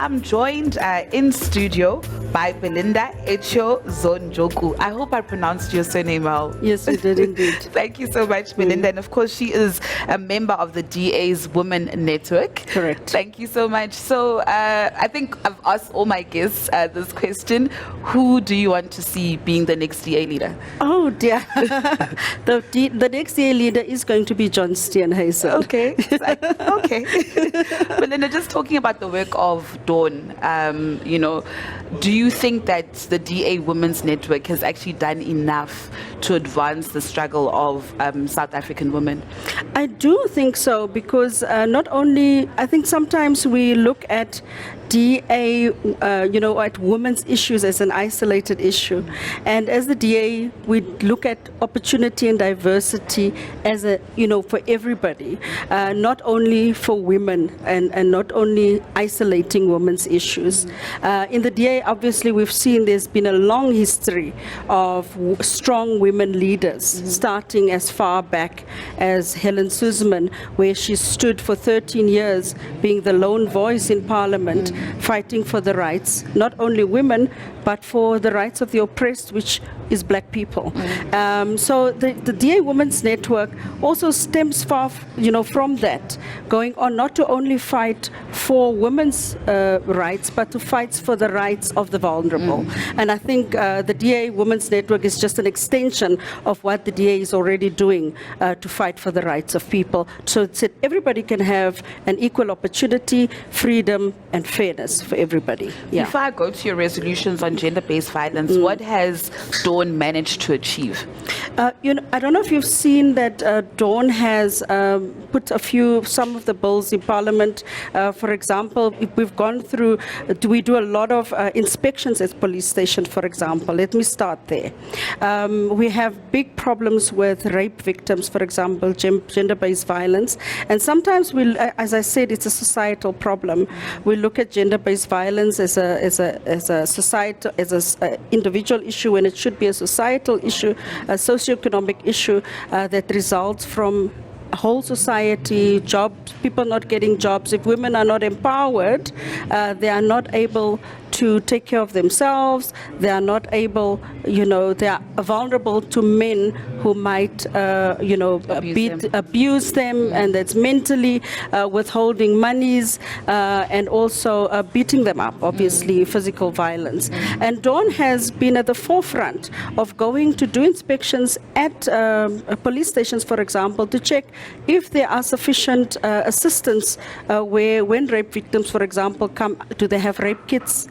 I'm joined in studio by Belinda Kayser-Echeozonjoku. I hope I pronounced your surname well. Yes, you did indeed. Thank you so much, Belinda. And of course, she is a member of the DA's Women Network. Correct. Thank you so much. So I think I've asked all my guests this question. Who do you want to see being the next DA leader? Oh, dear. The next DA leader is going to be John Steenhuisen. Okay. Okay. Belinda, just talking about the work of Dawn, do you think that the DA Women's Network has actually done enough to advance the struggle of South African women? I do think so, because not only, I think sometimes we look at DA, at women's issues as an isolated issue. And as the DA, we look at opportunity and diversity as for everybody, not only for women and not only isolating women's issues. In the DA, obviously, we've seen there's been a long history of strong women leaders, starting as far back as Helen Suzman, where she stood for 13 years, being the lone voice in Parliament, fighting for the rights, not only women, but for the rights of the oppressed, which is black people. So the DA Women's Network also stems far, from that, going on not to only fight for women's rights, but to fight for the rights of the vulnerable. And I think the DA Women's Network is just an extension of what the DA is already doing to fight for the rights of people, so that everybody can have an equal opportunity, freedom, and fairness for everybody. Yeah. Before I go to your resolutions on gender-based violence, what has Dawn managed to achieve? I don't know if you've seen that Dawn has put some of the bills in Parliament. For example, we've gone through, we do a lot of inspections at police stations, for example. Let me start there. We have big problems with rape victims, for example, gender-based violence. And sometimes, as I said, it's a societal problem. We look at gender-based violence as a societal, as an individual issue, when it should be a societal issue, a socioeconomic issue that results from whole society, jobs, people not getting jobs. If women are not empowered, they are not able to take care of themselves. They are not able, they are vulnerable to men who might, abuse them, and that's mentally withholding monies and also beating them up, obviously, physical violence. And Dawn has been at the forefront of going to do inspections at police stations, for example, to check if there are sufficient assistance when rape victims, for example, come. Do they have rape kits?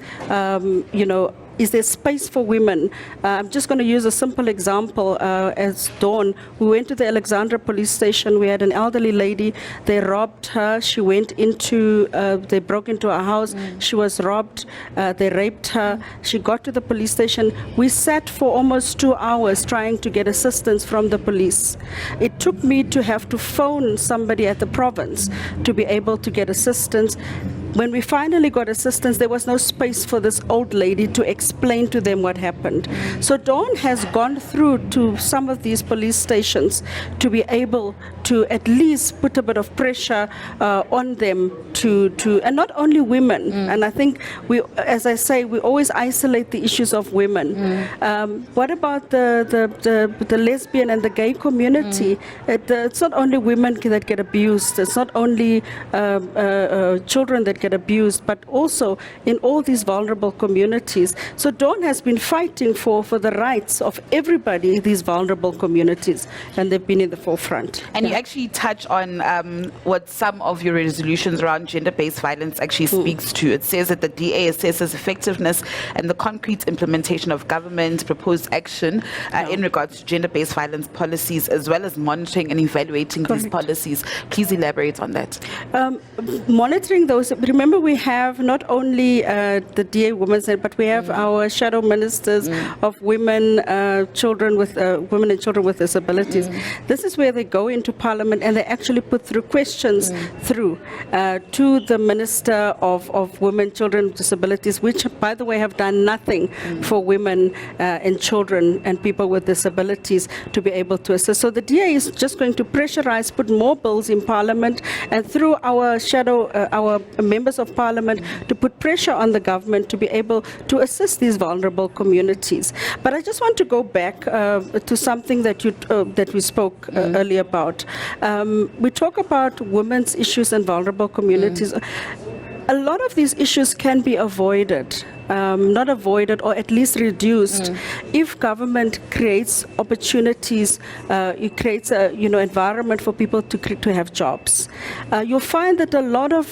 Is there space for women? I'm just going to use a simple example. As Dawn, we went to the Alexandra police station. We had an elderly lady. They robbed her. She went they broke into her house. She was robbed. They raped her. She got to the police station. We sat for almost 2 hours trying to get assistance from the police. It took me to have to phone somebody at the province to be able to get assistance. When we finally got assistance, there was no space for this old lady to explain to them what happened. So Dawn has gone through to some of these police stations to be able to at least put a bit of pressure on them and not only women. And I think as I say, we always isolate the issues of women. What about the lesbian and the gay community? It's not only women that get abused. It's not only children that get abused, but also in all these vulnerable communities. So Dawn has been fighting for the rights of everybody, these vulnerable communities, and they've been in the forefront. And you actually touch on what some of your resolutions around gender-based violence actually speaks to. It says that the DA assesses effectiveness and the concrete implementation of government proposed action in regards to gender-based violence policies, as well as monitoring and evaluating these policies. Please elaborate on that. Monitoring those, remember, we have not only the DA Women's Network, but we have our shadow ministers of women, women and children with disabilities. This is where they go into Parliament, and they actually put through questions through to the Minister of Women, Children with Disabilities, which, by the way, have done nothing for women and children and people with disabilities to be able to assist. So the DA is just going to pressurize, put more bills in Parliament, and through our our members of Parliament, to put pressure on the government to be able to assist these vulnerable communities. But I just want to go back to something that we spoke earlier about. We talk about women's issues and vulnerable communities. A lot of these issues can be avoided. Not avoided, or at least reduced, if government creates opportunities, it creates a environment for people to have jobs. You'll find that a lot of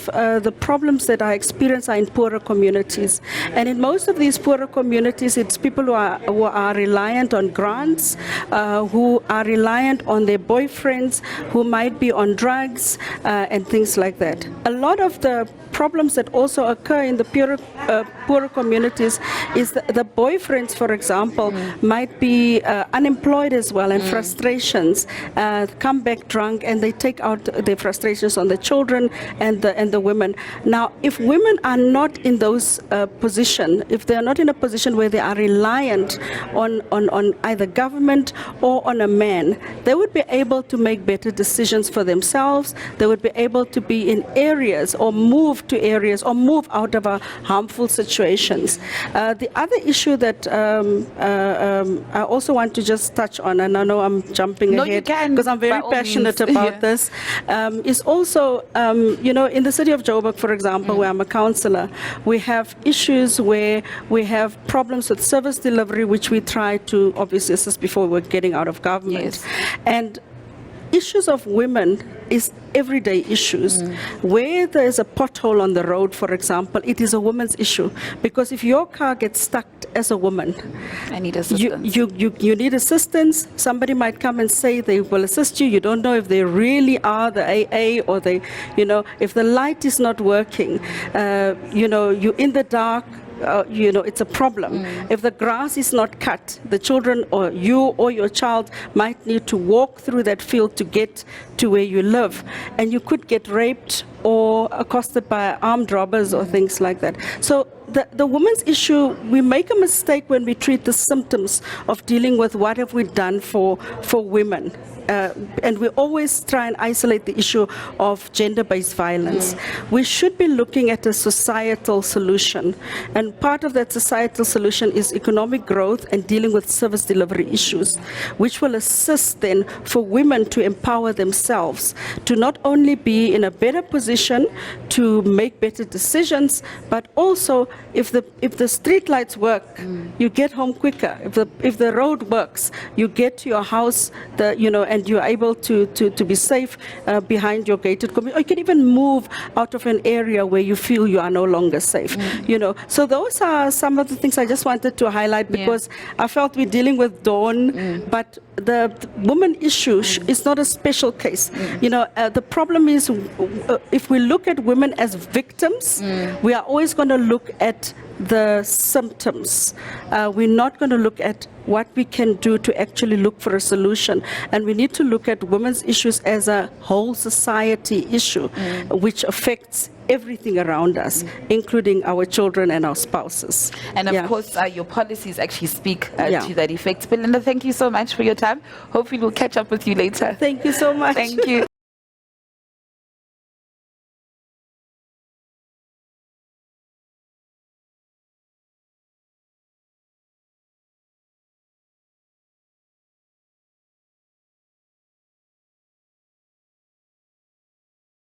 the problems that are experienced are in poorer communities, and in most of these poorer communities, it's people who are reliant on grants, who are reliant on their boyfriends, who might be on drugs and things like that. A lot of the problems that also occur in the poorer communities is the boyfriends, for example, might be unemployed as well, and frustrations, come back drunk, and they take out their frustrations on the children and the women. Now, if women are not in those position, if they are not in a position where they are reliant on either government or on a man, they would be able to make better decisions for themselves. They would be able to be in areas, or move to areas, or move out of harmful situations. The other issue that I also want to just touch on, and I know I'm jumping ahead because I'm very passionate about this, is also, in the city of Joburg, for example, where I'm a councillor, we have issues where we have problems with service delivery, which we try to obviously assist before we're getting out of government. And issues of women is everyday issues. Where there is a pothole on the road, for example, it is a woman's issue, because if your car gets stuck as a woman, I need assistance. You need assistance. Somebody might come and say they will assist you. You don't know if they really are the AA, or they, if the light is not working, you're in the dark. It's a problem. If the grass is not cut, the children or you or your child might need to walk through that field to get to where you live, and you could get raped or accosted by armed robbers or things like that. So the women's issue, we make a mistake when we treat the symptoms of dealing with what have we done for women. And we always try and isolate the issue of gender-based violence. We should be looking at a societal solution, and part of that societal solution is economic growth and dealing with service delivery issues, which will assist then for women to empower themselves, to not only be in a better position to make better decisions, but also if the street lights work, you get home quicker. If the road works, you get to your house, and you're able to be safe behind your gated community. Or you can even move out of an area where you feel you are no longer safe. So those are some of the things I just wanted to highlight, because I felt we're dealing with Dawn, but the woman issue is not a special case. The problem is, if we look at women as victims, we are always going to look at the symptoms. We're not going to look at what we can do to actually look for a solution. And we need to look at women's issues as a whole society issue, which affects everything around us, including our children and our spouses. And of course, your policies actually speak to that effect. Belinda, thank you so much for your time. Hopefully we'll catch up with you later. Thank you so much. Thank you.